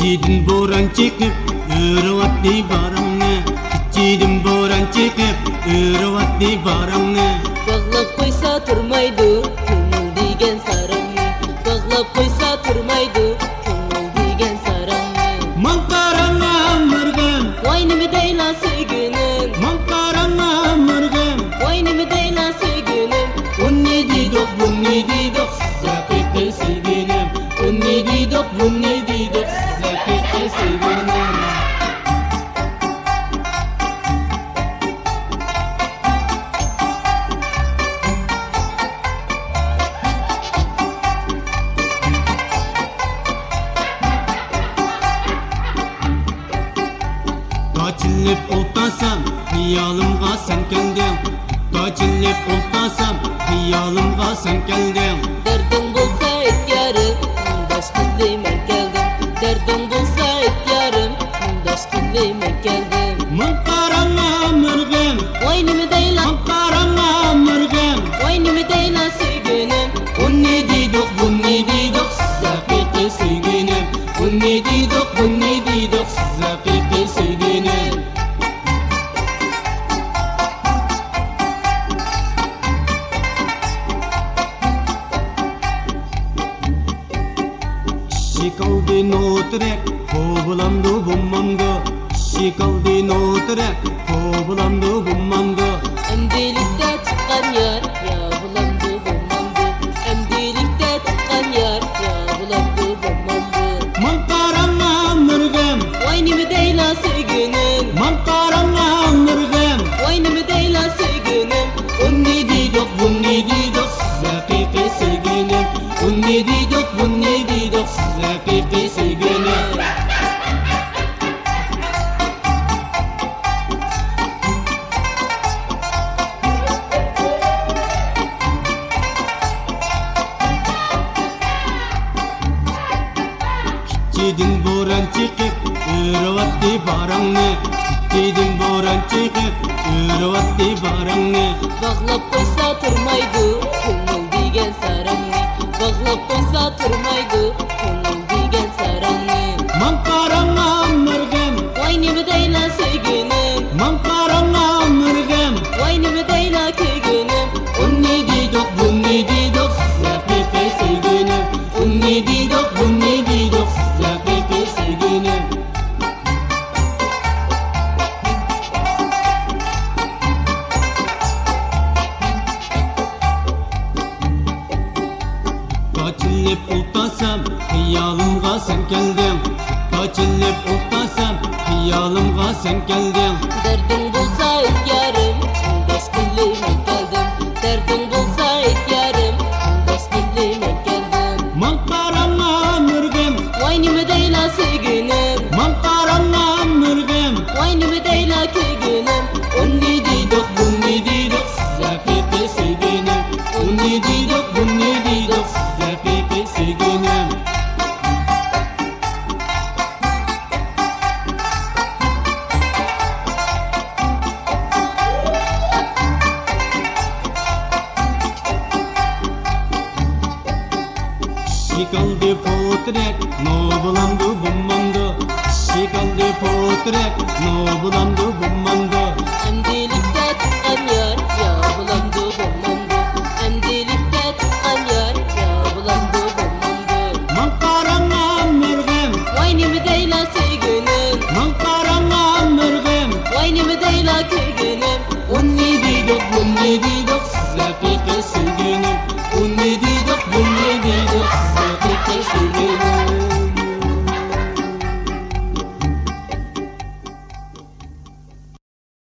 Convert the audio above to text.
İçiden boran çıkıp ırvatlı baramne. İçiden boran çıkıp ırvatlı baramne. Bağlap koysa turmaydı ko'ngil degan saramni. Bağlap koysa turmaydı ko'ngil degan saramni. Man qarama mırgın, Voy nima deylar sevgilim, man qarama mırgın. voy nima deylar sevgilim. Unni didok, bunni didok, zakete sevgilim. Unni didok, bunni didok, zakete sevgilim. Taçilip oltasam, hiyalimga sen keldin. Taçilip oltasam, hiyalimga sen keldin. Derdin bo'lsa aytgarim, mundosh qilmayman keldim. Derdin bo'lsa aytgarim, mundosh qilmayman keldim. Man qarama mırgın, Voy nima deylar, man qarama mırgın. voy nima deylar sevgilim. Unni didok, bunni didok, zakete sevgilim. Unni didok, bunni didok, zakete sevgilim. Şikaldi notrek, kovulandı bummamdı. Şikaldi notrek, kovulandı bummamdı. Endilikda chiqqan yor, ya bulamdi bo'lmamdi. Endilikda chiqqan yor, ya bulamdi bo'lmamdi. Man qarama mırgın, Voy nima deylar sevgilim, man qarama mırgın. voy nima deylar sevgilim. Unni didok, bunni didok, zakete sevgilim. Unni didok, bunni didok, zakete sevgilim. İçiden boran çıkıp ırvatlı baranne. İçiden boran çıkıp ırvatlı baranne. Bağlap qo'ysa turmaydi ko'ngil degan saramni. Bağlap qo'ysa turmaydi ko'ngil degan saramni. Man qarama mırgın, Voy nima deylar sevgilim, man qarama mırgın. voy nima deylar kelginim. Unni didok, bunni didok, zakete sevgilim. Unni didok, bunni didok, zakete sevgilim. Taçilip oltasam, hiyalimga sen keldin. Taçilip oltasam, hiyalimga sen keldin. Derdin bo'lsa aytgarim, mundosh qilmayman keldim. Derdin bo'lsa aytgarim, mundosh qilmayman keldim. Man qarama mırgın, Voy nima deylar sevgilim, man qarama mırgın. voy nima deylar kelginim. Unni didok, bunni didok, zakete sevgilim. Unni didok, bunni didok, zakete sevgilim. Şikaldi potrek, no bulandı bummamdı. Şikaldi potrek, no bulandı bummamdı. Endilikda chiqqan yor, ya bulamdi bo'lmamdi. Endilikda chiqqan yor, ya bulamdi bo'lmamdi. Man qarama mırgın, Voy nima deylar sevgilim, man qarama mırgın. voy nima deylar kelginim. Unni didok, bunni didok, zakete sevgilim. Unni didok, bunni didok, zakete sevgilim.